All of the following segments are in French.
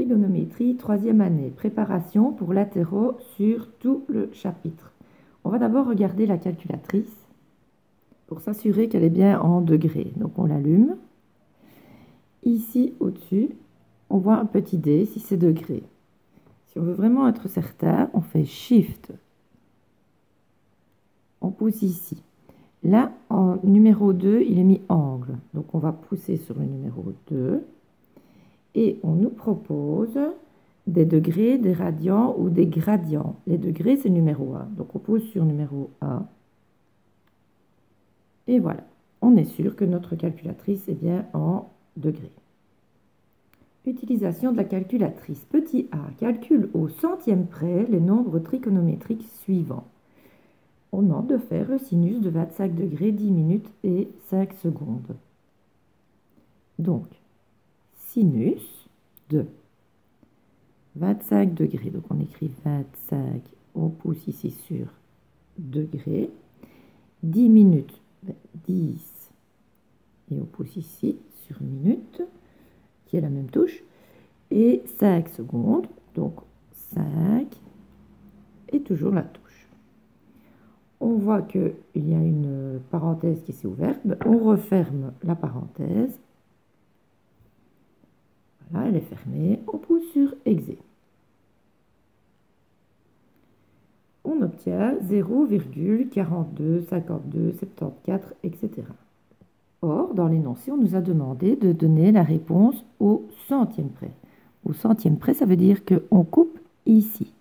Trigonométrie, troisième année. Préparation pour latéraux sur tout le chapitre. On va d'abord regarder la calculatrice pour s'assurer qu'elle est bien en degrés. Donc on l'allume. Ici au-dessus, on voit un petit dé si c'est degrés. Si on veut vraiment être certain, on fait Shift. On pousse ici. Là, en numéro 2, il est mis angle. Donc on va pousser sur le numéro 2. Et on nous propose des degrés, des radians ou des gradients. Les degrés, c'est numéro 1. Donc on pousse sur numéro 1. Et voilà, on est sûr que notre calculatrice est bien en degrés. Utilisation de la calculatrice. Petit a, calcule au centième près les nombres trigonométriques suivants. On demande de faire le sinus de 25 degrés, 10 minutes et 5 secondes. Donc, sinus de 25 degrés. Donc, on écrit 25, on pousse ici sur degrés. 10 minutes, 10, et on pousse ici sur minute, qui est la même touche. Et 5 secondes, donc 5, et toujours la touche. On voit qu'il y a une parenthèse qui s'est ouverte. On referme la parenthèse. Voilà, elle est fermée. On pousse sur Exé. On obtient 0,42, 52, 74, etc. Or, dans l'énoncé, on nous a demandé de donner la réponse au centième près. Au centième près, ça veut dire qu'on coupe ici.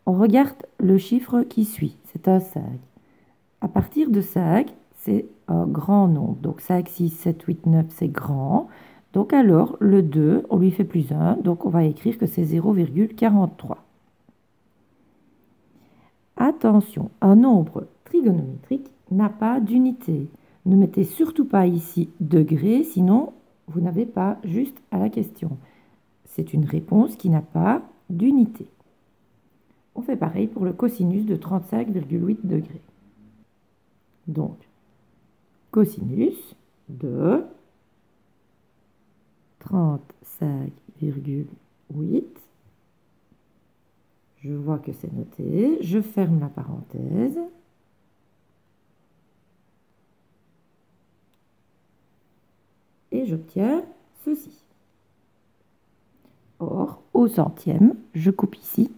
On regarde le chiffre qui suit, c'est un 5. À partir de 5, c'est un grand nombre. Donc 5, 6, 7, 8, 9, c'est grand. Donc alors, le 2, on lui fait plus 1, donc on va écrire que c'est 0,43. Attention, un nombre trigonométrique n'a pas d'unité. Ne mettez surtout pas ici degrés, sinon vous n'avez pas juste à la question. C'est une réponse qui n'a pas d'unité. On fait pareil pour le cosinus de 35,8 degrés. Donc, cosinus de 35,8. Je vois que c'est noté. Je ferme la parenthèse. Et j'obtiens ceci. Or, au centième, je coupe ici.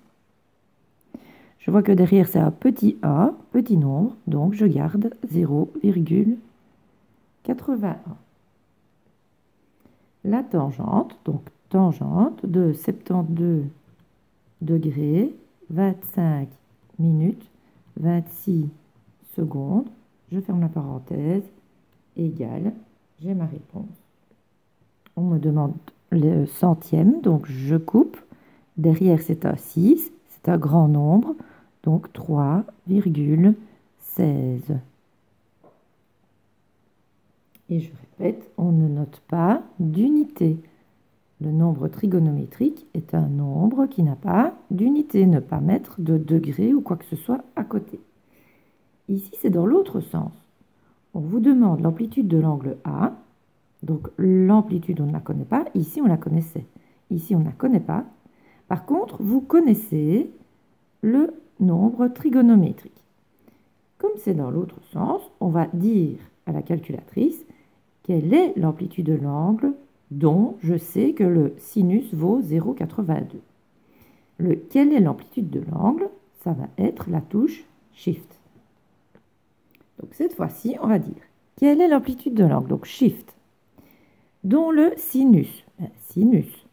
Je vois que derrière, c'est un petit a, petit nombre, donc je garde 0,81. La tangente, donc tangente de 72 degrés, 25 minutes, 26 secondes, je ferme la parenthèse, égale, j'ai ma réponse. On me demande le centième, donc je coupe. Derrière, c'est un 6, c'est un grand nombre, donc 3,16. Et je répète, on ne note pas d'unité. Le nombre trigonométrique est un nombre qui n'a pas d'unité. Ne pas mettre de degrés ou quoi que ce soit à côté. Ici, c'est dans l'autre sens. On vous demande l'amplitude de l'angle A. Donc, l'amplitude, on ne la connaît pas. Ici, on la connaissait. Ici, on ne la connaît pas. Par contre, vous connaissez le nombre trigonométrique. Comme c'est dans l'autre sens, on va dire à la calculatrice quelle est l'amplitude de l'angle dont je sais que le sinus vaut 0,82. Quelle est l'amplitude de l'angle? Ça va être la touche Shift. Donc cette fois-ci, on va dire quelle est l'amplitude de l'angle? Donc Shift, dont le sinus, sinus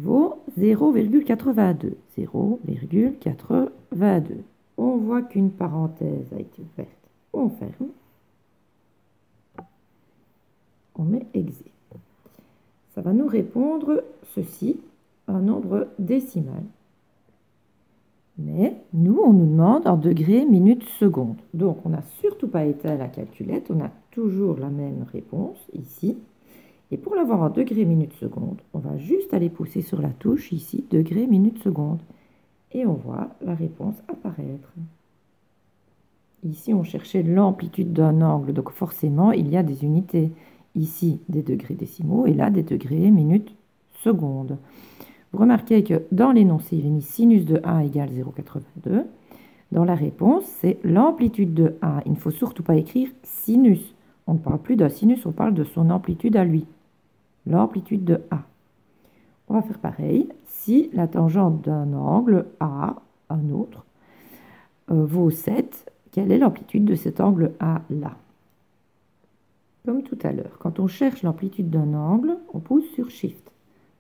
vaut 0,82. 0,82. On voit qu'une parenthèse a été ouverte. On ferme. On met Exé. Ça va nous répondre ceci, un nombre décimal. Mais nous, on nous demande en degrés, minutes, secondes. Donc, on n'a surtout pas été à la calculette. On a toujours la même réponse ici. Et pour l'avoir en degrés, minutes, secondes, on va juste aller pousser sur la touche ici, degrés, minutes, secondes. Et on voit la réponse apparaître. Ici, on cherchait l'amplitude d'un angle. Donc, forcément, il y a des unités. Ici, des degrés décimaux et là, des degrés, minutes, secondes. Vous remarquez que dans l'énoncé, il est mis sinus de 1 égale 0,82. Dans la réponse, c'est l'amplitude de A. Il ne faut surtout pas écrire sinus. On ne parle plus d'un sinus, on parle de son amplitude à lui. L'amplitude de A. On va faire pareil. Si la tangente d'un angle A, un autre, vaut 7, quelle est l'amplitude de cet angle A-là? Comme tout à l'heure, quand on cherche l'amplitude d'un angle, on pousse sur Shift.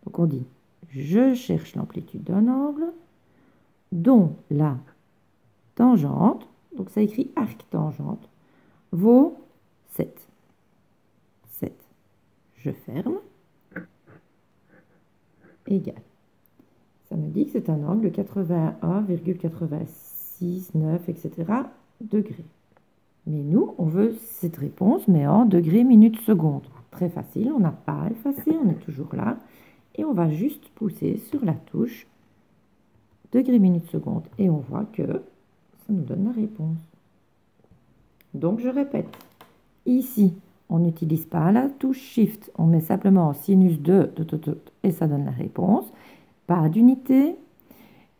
Donc on dit, je cherche l'amplitude d'un angle dont la tangente, donc ça écrit arc-tangente, vaut 7. 7. Je ferme. Égal. Ça me dit que c'est un angle de 81,869, etc. degrés. Mais nous, on veut cette réponse, mais en degrés, minutes, secondes. Très facile, on n'a pas à effacer, on est toujours là. Et on va juste pousser sur la touche degrés, minutes, secondes. Et on voit que ça nous donne la réponse. Donc, je répète. Ici, on n'utilise pas la touche Shift. On met simplement sinus de et ça donne la réponse. Pas d'unité.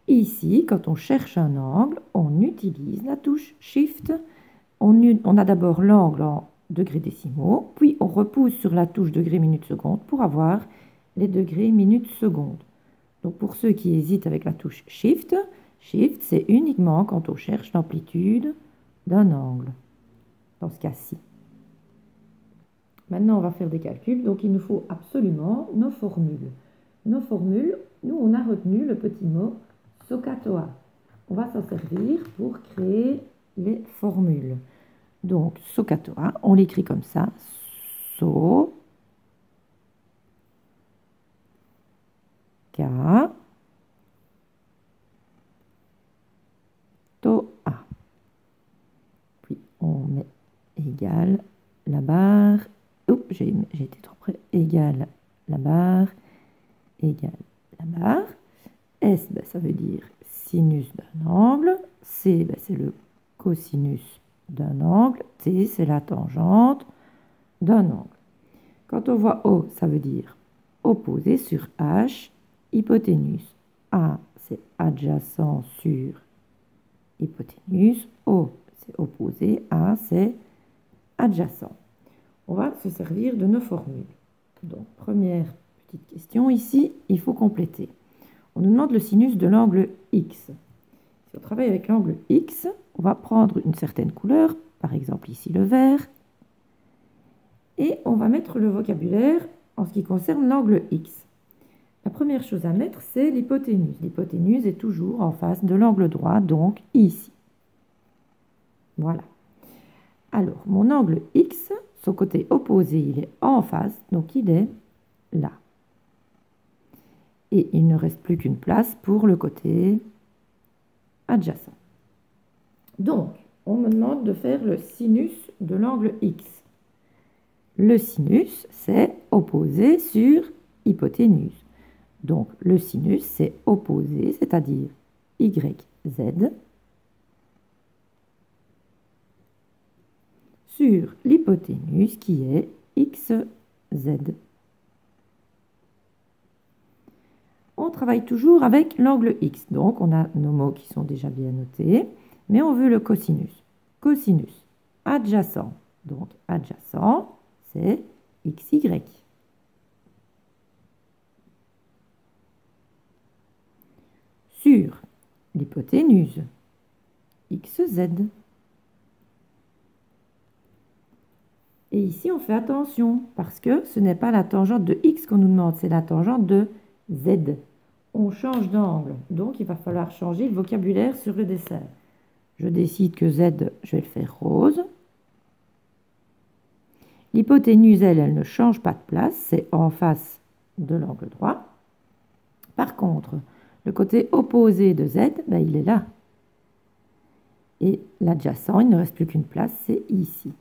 Ici, quand on cherche un angle, on utilise la touche Shift. On a d'abord l'angle en degrés décimaux, puis on repousse sur la touche degrés, minutes, secondes pour avoir les degrés, minutes, secondes. Donc pour ceux qui hésitent avec la touche Shift, Shift c'est uniquement quand on cherche l'amplitude d'un angle, dans ce cas-ci. Maintenant on va faire des calculs, donc il nous faut absolument nos formules. Nos formules, nous on a retenu le petit mot SOHCAHTOA. On va s'en servir pour créer les formules. Donc, SOHCAHTOA, on l'écrit comme ça. So, ka, to, a. Puis, on met égal la barre. Oups, j'ai été trop près. Égal la barre. Égal la barre. S, ben, ça veut dire sinus d'un angle. C, ben, c'est le cosinus d'un angle. T, c'est la tangente d'un angle. Quand on voit O, ça veut dire opposé sur H, hypoténuse. A, c'est adjacent sur hypoténuse. O, c'est opposé. A, c'est adjacent. On va se servir de nos formules. Donc, première petite question ici, il faut compléter. On nous demande le sinus de l'angle X. Si on travaille avec l'angle X, on va prendre une certaine couleur, par exemple ici le vert, et on va mettre le vocabulaire en ce qui concerne l'angle X. La première chose à mettre, c'est l'hypoténuse. L'hypoténuse est toujours en face de l'angle droit, donc ici. Voilà. Alors, mon angle X, son côté opposé, il est en face, donc il est là. Et il ne reste plus qu'une place pour le côté adjacent. Donc, on me demande de faire le sinus de l'angle X. Le sinus, c'est opposé sur hypoténuse. Donc, le sinus, c'est opposé, c'est-à-dire YZ, sur l'hypoténuse qui est XZ. On travaille toujours avec l'angle X. Donc, on a nos mots qui sont déjà bien notés, mais on veut le cosinus. Cosinus adjacent. Donc, adjacent, c'est XY. Sur l'hypoténuse, XZ. Et ici, on fait attention, parce que ce n'est pas la tangente de X qu'on nous demande, c'est la tangente de Z. On change d'angle, donc il va falloir changer le vocabulaire sur le dessin. Je décide que Z, je vais le faire rose. L'hypoténuse, elle ne change pas de place, c'est en face de l'angle droit. Par contre, le côté opposé de Z, ben, il est là. Et l'adjacent, il ne reste plus qu'une place, c'est ici.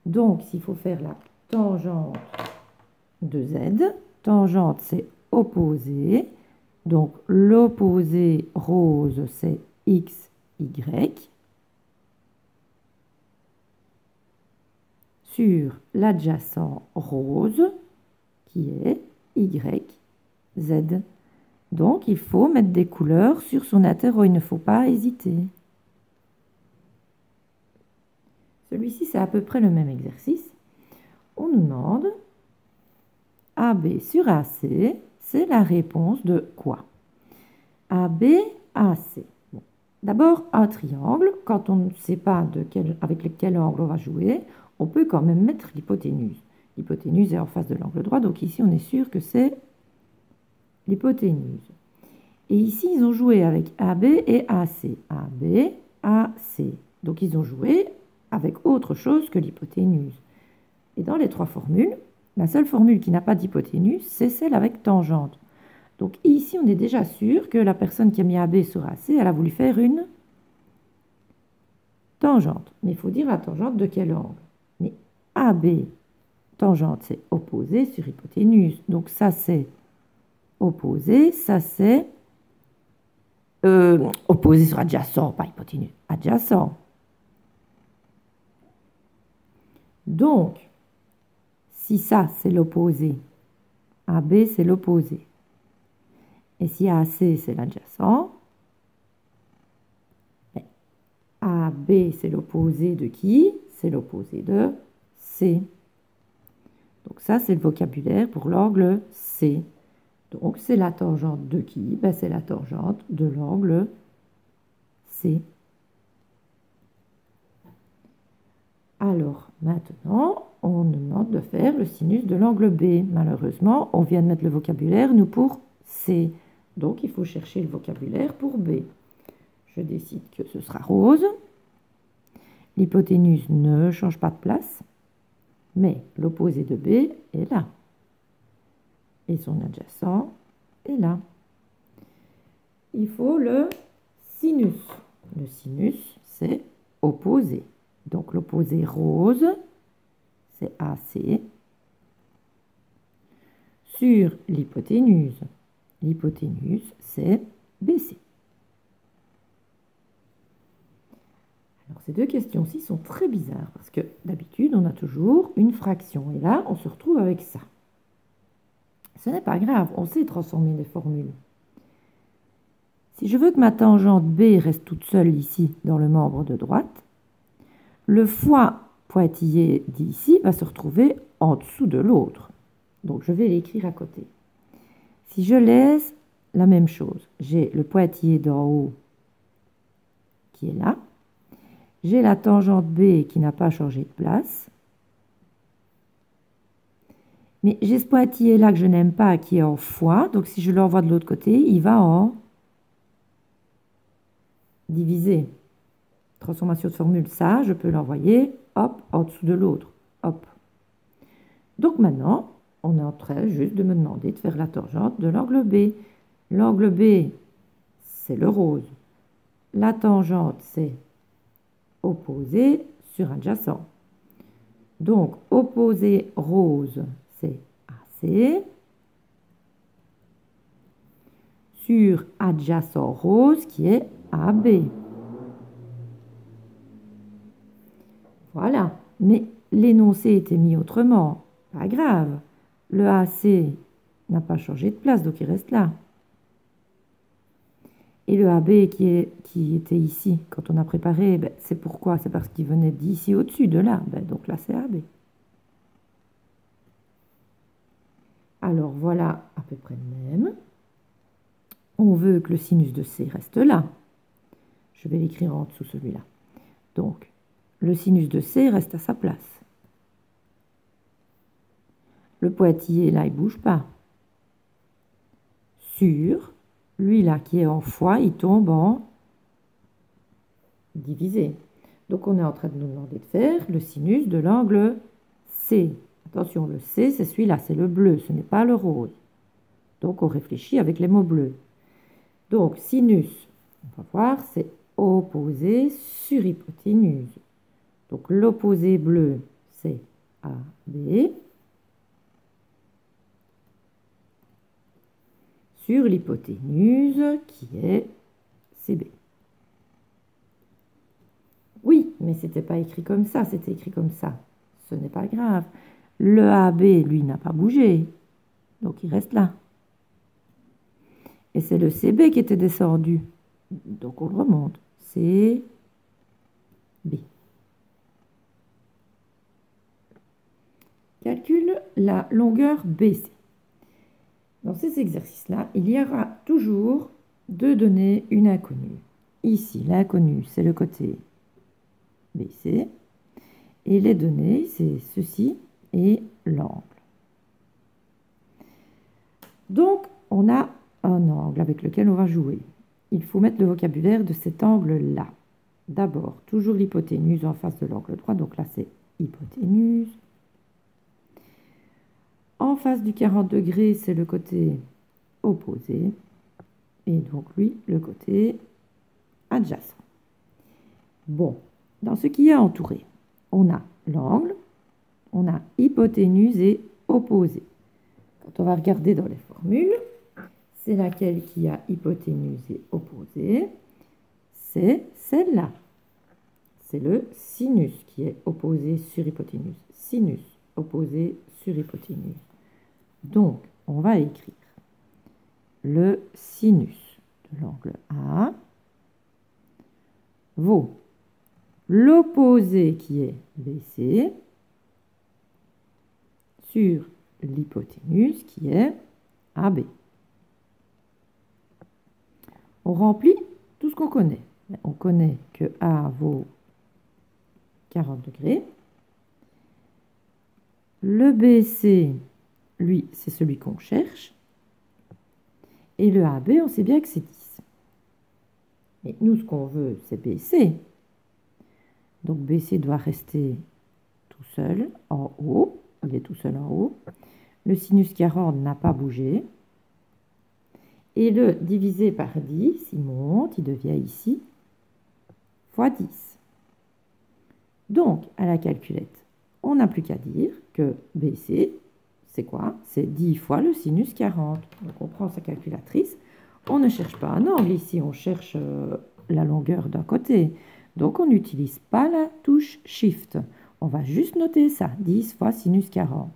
Donc, s'il faut faire la tangente de Z, tangente, c'est opposé. Donc, l'opposé rose, c'est XY. Sur l'adjacent rose, qui est YZ. Z. Donc, il faut mettre des couleurs sur son interro, il ne faut pas hésiter. Celui-ci, c'est à peu près le même exercice. On nous demande AB sur AC, c'est la réponse de quoi? AB, AC. Bon. D'abord, un triangle, quand on ne sait pas avec quel angle on va jouer, on peut quand même mettre l'hypoténuse. L'hypoténuse est en face de l'angle droit, donc ici, on est sûr que c'est l'hypoténuse. Et ici, ils ont joué avec AB et AC. AB, AC. Donc, ils ont joué avec autre chose que l'hypoténuse. Et dans les trois formules, la seule formule qui n'a pas d'hypoténuse, c'est celle avec tangente. Donc ici, on est déjà sûr que la personne qui a mis AB sur AC, elle a voulu faire une tangente. Mais il faut dire la tangente de quel angle? Mais AB, tangente, c'est opposé sur hypoténuse. Donc ça, c'est opposé. Ça, c'est opposé sur adjacent, pas hypoténuse. Adjacent. Donc, si ça, c'est l'opposé, AB, c'est l'opposé. Et si AC, c'est l'adjacent, AB, c'est l'opposé de qui? C'est l'opposé de C. Donc ça, c'est le vocabulaire pour l'angle C. Donc, c'est la tangente de qui? Ben, c'est la tangente de l'angle C. Alors, maintenant, on nous demande de faire le sinus de l'angle B. Malheureusement, on vient de mettre le vocabulaire, nous, pour C. Donc, il faut chercher le vocabulaire pour B. Je décide que ce sera rose. L'hypoténuse ne change pas de place, mais l'opposé de B est là. Et son adjacent est là. Il faut le sinus. Le sinus, c'est opposé. Donc, l'opposé rose, c'est AC, sur l'hypoténuse. L'hypoténuse, c'est BC. Alors, ces deux questions-ci sont très bizarres parce que d'habitude, on a toujours une fraction. Et là, on se retrouve avec ça. Ce n'est pas grave, on sait transformer les formules. Si je veux que ma tangente B reste toute seule ici, dans le membre de droite, le fois pointillé d'ici va se retrouver en dessous de l'autre. Donc, je vais l'écrire à côté. Si je laisse la même chose, j'ai le pointillé d'en haut qui est là. J'ai la tangente B qui n'a pas changé de place. Mais j'ai ce pointillé-là que je n'aime pas, qui est en fois. Donc, si je l'envoie de l'autre côté, il va en diviser. Transformation de formule, ça, je peux l'envoyer, hop, en dessous de l'autre. Hop. Donc, maintenant, on est en train juste de me demander de faire la tangente de l'angle B. L'angle B, c'est le rose. La tangente, c'est opposé sur adjacent. Donc, opposé rose, c'est AC. Sur adjacent rose, qui est AB. Voilà. Mais l'énoncé était mis autrement. Pas grave. Le AC n'a pas changé de place, donc il reste là. Et le AB qui était ici, quand on a préparé, ben, c'est pourquoi? C'est parce qu'il venait d'ici au-dessus, de là. Ben, donc là, c'est AB. Alors, voilà à peu près le même. On veut que le sinus de C reste là. Je vais l'écrire en dessous, celui-là. Donc, le sinus de C reste à sa place. Le pointillé, là, il ne bouge pas. Sur, lui, là, qui est en fois, il tombe en divisé. Donc, on est en train de nous demander de faire le sinus de l'angle C. Attention, le C, c'est celui-là, c'est le bleu, ce n'est pas le rose. Donc, on réfléchit avec les mots bleus. Donc, sinus, on va voir, c'est opposé sur hypoténuse. Donc, l'opposé bleu, c'est AB. Sur l'hypoténuse, qui est CB. Oui, mais ce n'était pas écrit comme ça, c'était écrit comme ça. Ce n'est pas grave. Le AB, lui, n'a pas bougé. Donc, il reste là. Et c'est le CB qui était descendu. Donc on le remonte. CB. Calcule la longueur BC. Dans ces exercices-là, il y aura toujours deux données, une inconnue. Ici, l'inconnu, c'est le côté BC. Et les données, c'est ceci et l'angle. Donc, on a un angle avec lequel on va jouer. Il faut mettre le vocabulaire de cet angle-là. D'abord, toujours l'hypoténuse en face de l'angle droit. Donc là, c'est hypoténuse. En face du 40 degrés, c'est le côté opposé. Et donc, lui, le côté adjacent. Bon, dans ce qui est entouré, on a l'angle, on a hypoténuse et opposé. Quand on va regarder dans les formules, c'est laquelle qui a hypoténuse et opposé? C'est celle-là. C'est le sinus qui est opposé sur hypoténuse. Sinus opposé sur hypoténuse. Donc, on va écrire le sinus de l'angle A vaut l'opposé qui est BC sur l'hypoténuse qui est AB. On remplit tout ce qu'on connaît. On connaît que A vaut 40 degrés. Le BC, lui, c'est celui qu'on cherche. Et le AB, on sait bien que c'est 10. Mais nous, ce qu'on veut, c'est BC. Donc BC doit rester tout seul en haut. Il est tout seul en haut. Le sinus 40 n'a pas bougé. Et le divisé par 10, il monte, il devient ici, fois 10. Donc, à la calculette, on n'a plus qu'à dire que BC, c'est quoi? C'est 10 fois le sinus 40. Donc, on prend sa calculatrice. On ne cherche pas un angle ici, on cherche la longueur d'un côté. Donc, on n'utilise pas la touche Shift. On va juste noter ça, 10 fois sinus 40.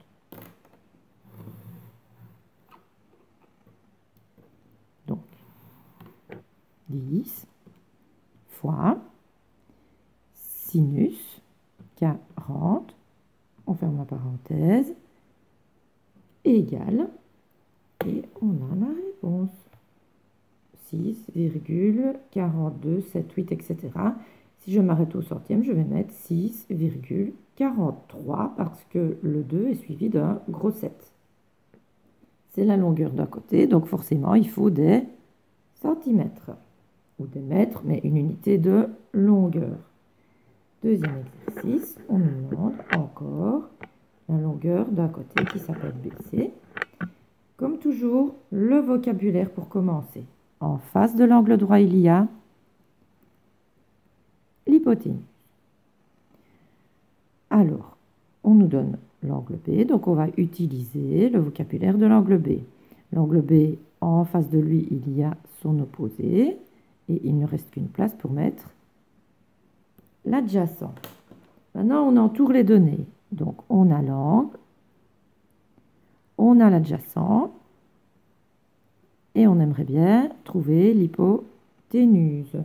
Donc, 10 fois sinus 40, on ferme la parenthèse, égale, et on a la réponse. 6,4278, etc. Si je m'arrête au centième, je vais mettre 6,43 parce que le 2 est suivi d'un gros 7. C'est la longueur d'un côté, donc forcément, il faut des centimètres ou des mètres, mais une unité de longueur. Deuxième exercice, on nous demande encore la longueur d'un côté qui s'appelle BC. Comme toujours, le vocabulaire pour commencer. En face de l'angle droit, il y a l'hypoténuse. Alors, on nous donne l'angle B, donc on va utiliser le vocabulaire de l'angle B. L'angle B, en face de lui, il y a son opposé, et il ne reste qu'une place pour mettre l'adjacent. Maintenant, on entoure les données. Donc, on a l'angle, on a l'adjacent, et on aimerait bien trouver l'hypoténuse.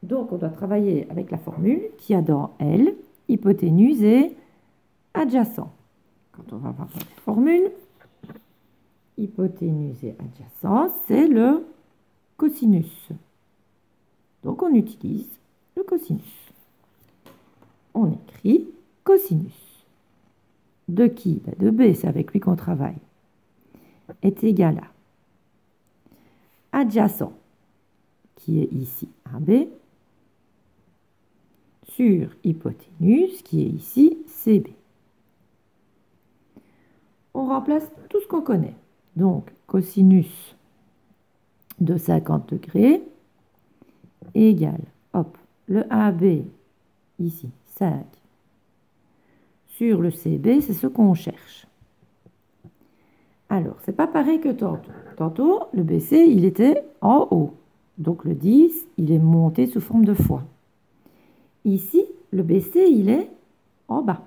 Donc, on doit travailler avec la formule qui a dans L, hypoténuse et adjacent. Quand on va voir la formule, hypoténuse et adjacent, c'est le cosinus. Donc, on utilise le cosinus. On écrit cosinus. De qui? De B, c'est avec lui qu'on travaille. Est égal à adjacent, qui est ici AB, sur hypoténuse, qui est ici CB. On remplace tout ce qu'on connaît. Donc, cosinus de 50 degrés égale, hop, le AB, ici, 5, sur le CB, c'est ce qu'on cherche. Alors, c'est pas pareil que tantôt. Tantôt, le BC, il était en haut. Donc, le 10, il est monté sous forme de fois. Ici, le BC, il est en bas.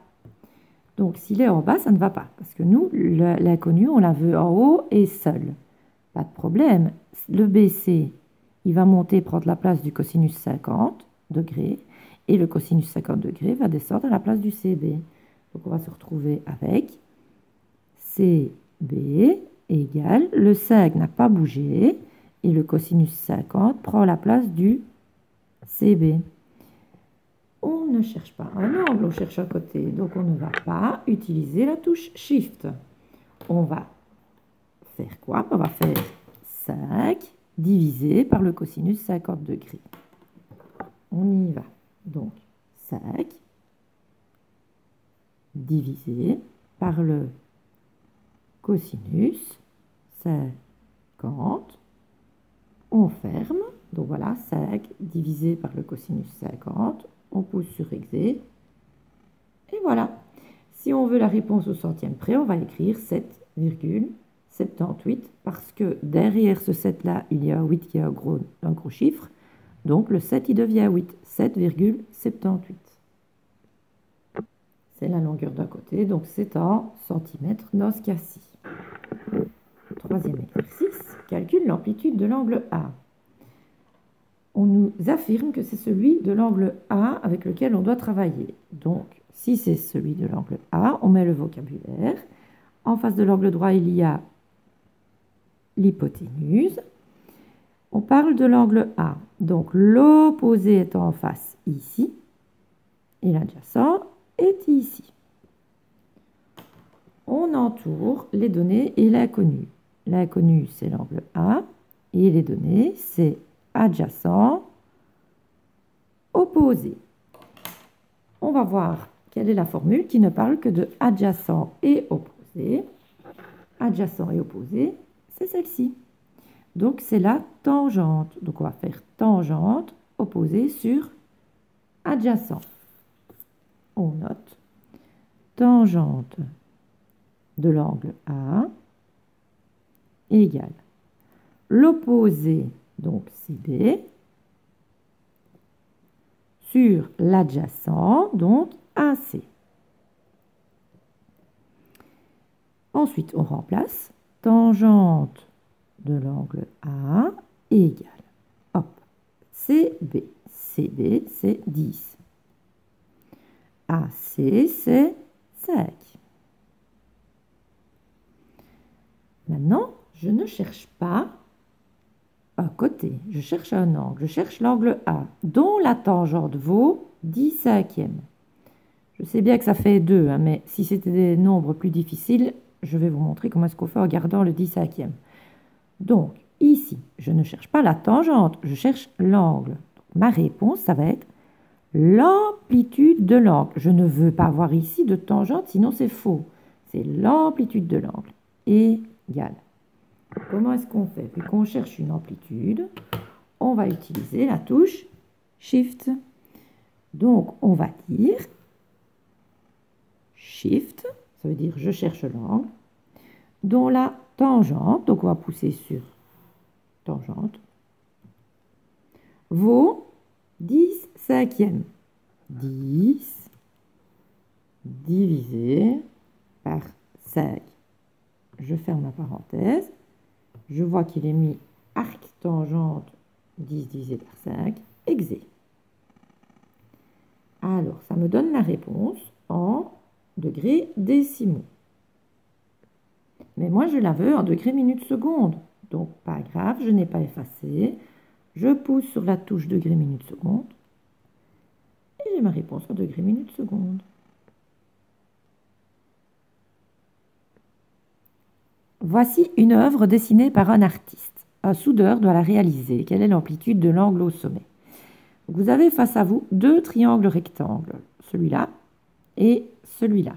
Donc, s'il est en bas, ça ne va pas. Parce que nous, l'inconnu, on la veut en haut et seul. Pas de problème. le BC, il va monter, prendre la place du cosinus 50 degrés, et le cosinus 50 degrés va descendre à la place du CB. Donc on va se retrouver avec CB égale, le sec n'a pas bougé, et le cosinus 50 prend la place du CB. On ne cherche pas un angle, on cherche un côté, donc on ne va pas utiliser la touche Shift. On va faire quoi? On va faire 5 divisé par le cosinus 50 degrés. On y va. Donc 5 divisé par le cosinus 50. On ferme. Donc voilà, 5 divisé par le cosinus 50. On pousse sur exé. Et voilà. Si on veut la réponse au centième près, on va écrire 7,78 parce que derrière ce 7-là, il y a un 8 qui est un gros chiffre. Donc le 7, il devient 8. 7,78. C'est la longueur d'un côté, donc c'est en centimètres dans ce cas-ci. Troisième exercice, calcule l'amplitude de l'angle A. On nous affirme que c'est celui de l'angle A avec lequel on doit travailler. Donc, si c'est celui de l'angle A, on met le vocabulaire. En face de l'angle droit, il y a l'hypoténuse. On parle de l'angle A. Donc, l'opposé est en face ici, et l'adjacent est ici. On entoure les données et l'inconnu. L'inconnu, c'est l'angle A, et les données, c'est adjacent, opposé. On va voir quelle est la formule qui ne parle que de adjacent et opposé. Adjacent et opposé, c'est celle-ci. Donc, c'est la tangente. Donc, on va faire tangente opposée sur adjacent. On note tangente de l'angle A égale l'opposé, donc CB, sur l'adjacent, donc AC. Ensuite, on remplace tangente de l'angle A égale, hop, CB. CB, c'est 10. AC, c'est 5. Maintenant, je ne cherche pas un côté, je cherche un angle, je cherche l'angle A, dont la tangente vaut 10 cinquièmes. Je sais bien que ça fait 2, hein, mais si c'était des nombres plus difficiles, je vais vous montrer comment est-ce qu'on fait en gardant le 10 cinquième. Donc, ici, je ne cherche pas la tangente, je cherche l'angle. Ma réponse, ça va être l'amplitude de l'angle. Je ne veux pas avoir ici de tangente, sinon c'est faux. C'est l'amplitude de l'angle égale. Comment est-ce qu'on fait? Puis qu'on cherche une amplitude, on va utiliser la touche Shift. Donc, on va dire Shift, ça veut dire je cherche l'angle, dont la tangente, donc on va pousser sur tangente, vaut 10 cinquièmes. 10 divisé par 5. Je ferme la parenthèse. Je vois qu'il est mis arc tangente 10 divisé par 5, exé. Alors, ça me donne la réponse en degrés décimaux. Mais moi, je la veux en degrés minutes secondes. Donc, pas grave, je n'ai pas effacé. Je pousse sur la touche degrés minutes secondes. Et j'ai ma réponse en degrés minutes secondes. Voici une œuvre dessinée par un artiste. Un soudeur doit la réaliser. Quelle est l'amplitude de l'angle au sommet? Vous avez face à vous deux triangles rectangles, celui-là et celui-là.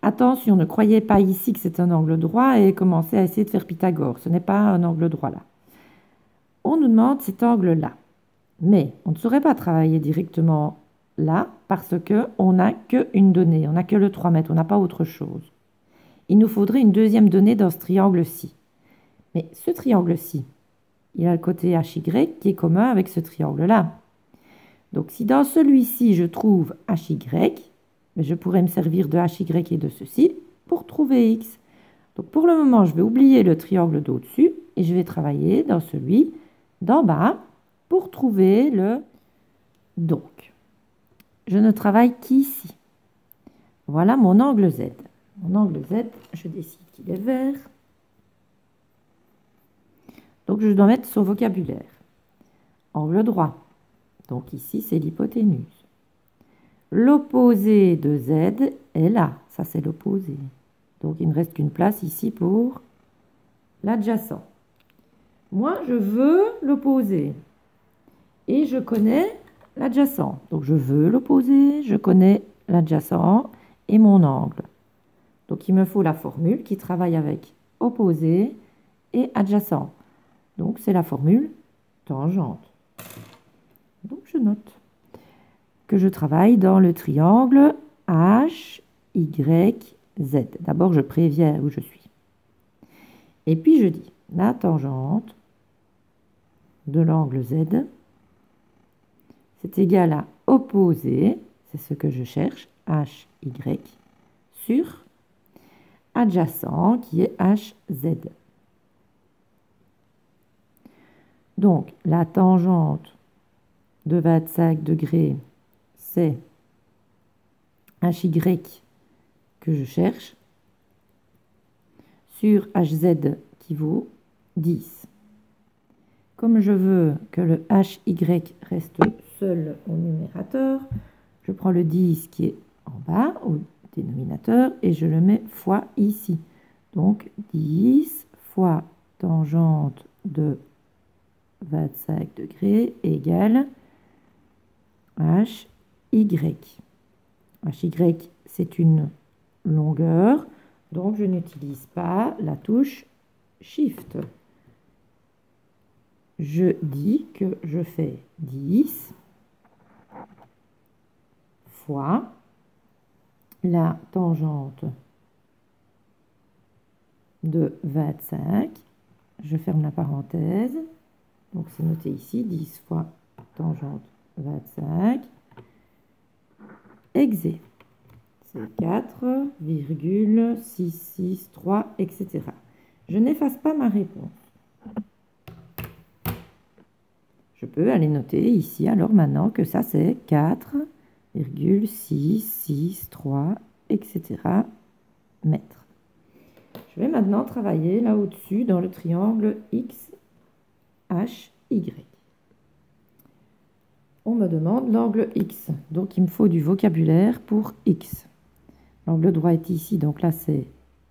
Attention, ne croyez pas ici que c'est un angle droit et commencez à essayer de faire Pythagore. Ce n'est pas un angle droit là. On nous demande cet angle-là. Mais on ne saurait pas travailler directement là parce qu'on n'a qu'une donnée, on n'a que le 3 mètres, on n'a pas autre chose. Il nous faudrait une deuxième donnée dans ce triangle-ci. Mais ce triangle-ci, il a le côté HY qui est commun avec ce triangle-là. Donc si dans celui-ci je trouve HY, je pourrais me servir de HY et de ceci pour trouver X. Donc pour le moment, je vais oublier le triangle d'au-dessus et je vais travailler dans celui d'en bas pour trouver le... Donc, je ne travaille qu'ici. Voilà mon angle Z. Mon angle Z, je décide qu'il est vert. Donc je dois mettre son vocabulaire. Angle droit. Donc ici, c'est l'hypoténuse. L'opposé de Z est là. Ça, c'est l'opposé. Donc il ne reste qu'une place ici pour l'adjacent. Moi, je veux l'opposé. Et je connais l'adjacent. Donc je veux l'opposé, je connais l'adjacent et mon angle. Donc il me faut la formule qui travaille avec opposé et adjacent. Donc c'est la formule tangente. Donc je note que je travaille dans le triangle H, Y, Z. D'abord je préviens où je suis. Et puis je dis la tangente de l'angle Z, c'est égal à opposé, c'est ce que je cherche, H, Y, sur adjacent qui est HZ. Donc la tangente de 25 degrés, c'est HY que je cherche, sur HZ qui vaut 10. Comme je veux que le HY reste seul au numérateur, je prends le 10 qui est en bas, au dénominateur, et je le mets fois ici. Donc 10 fois tangente de 25 degrés égale HY. HY, c'est une longueur, donc je n'utilise pas la touche Shift. Je dis que je fais 10 fois la tangente de 25. Je ferme la parenthèse. Donc c'est noté ici, 10 fois tangente 25. Exé. C'est 4,663, etc. Je n'efface pas ma réponse. Je peux aller noter ici, alors maintenant que ça c'est 4,663, etc. mètres. Je vais maintenant travailler là au-dessus dans le triangle X, H, Y. On me demande l'angle X, donc il me faut du vocabulaire pour X. L'angle droit est ici, donc là c'est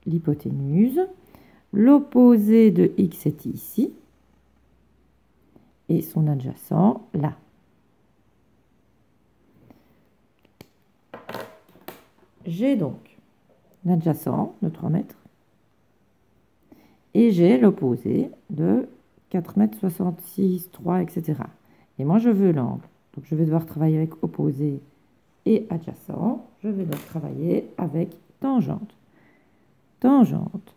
l'hypoténuse. L'opposé de X est ici. Et son adjacent là. J'ai donc l'adjacent de 3 mètres et j'ai l'opposé de 4 mètres 66, 3, etc. Et moi je veux l'angle. Donc je vais devoir travailler avec opposé et adjacent. Je vais donc travailler avec tangente. Tangente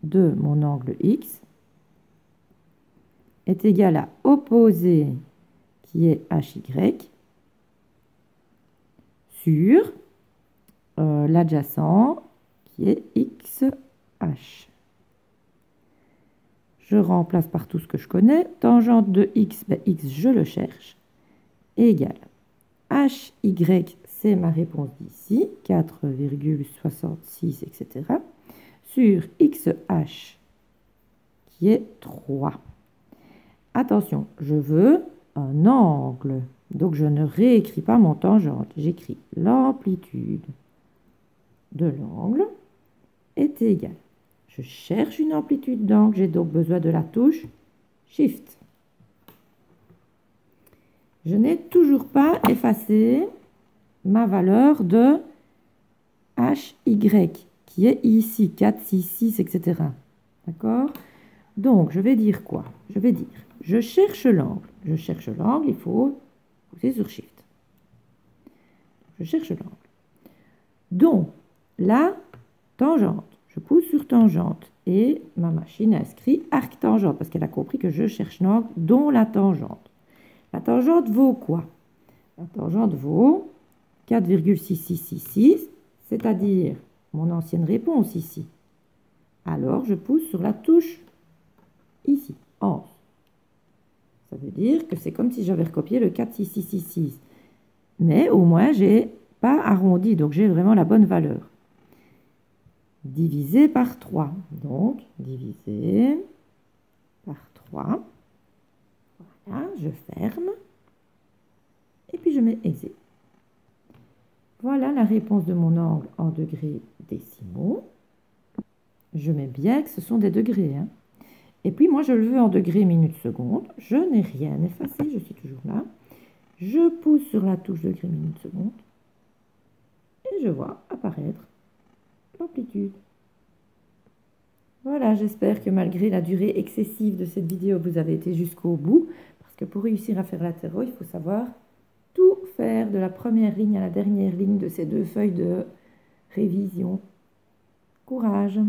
de mon angle X est égal à opposé qui est HY sur l'adjacent qui est XH. Je remplace par tout ce que je connais. Tangente de X, ben X je le cherche, égale HY, c'est ma réponse d'ici, 4,66, etc. sur XH qui est 3. Attention, je veux un angle. Donc, je ne réécris pas mon tangente. J'écris l'amplitude de l'angle est égale. Je cherche une amplitude d'angle. J'ai donc besoin de la touche Shift. Je n'ai toujours pas effacé ma valeur de HY qui est ici, 4, 6, 6, etc. D'accord? Donc, je vais dire quoi? Je vais dire, je cherche l'angle. Je cherche l'angle, il faut pousser sur Shift. Je cherche l'angle. Donc, la tangente. Je pousse sur tangente et ma machine a inscrit arc tangente parce qu'elle a compris que je cherche l'angle dont la tangente. La tangente vaut quoi? La tangente vaut 4,6666, c'est-à-dire mon ancienne réponse ici. alors je pousse sur la touche ici, 11. Ça veut dire que c'est comme si j'avais recopié le 4, 6, 6, 6, 6. Mais au moins, je n'ai pas arrondi, donc j'ai vraiment la bonne valeur. Divisé par 3. Donc, divisé par 3. Voilà, je ferme. Et puis, je mets exé. Voilà la réponse de mon angle en degrés décimaux. Je mets bien que ce sont des degrés. Hein. Et puis, moi, je le veux en degrés minutes secondes. Je n'ai rien effacé, je suis toujours là. Je pousse sur la touche degrés minutes secondes. Et je vois apparaître l'amplitude. Voilà, j'espère que malgré la durée excessive de cette vidéo, vous avez été jusqu'au bout. Parce que pour réussir à faire latéraux, il faut savoir tout faire de la première ligne à la dernière ligne de ces 2 feuilles de révision. Courage!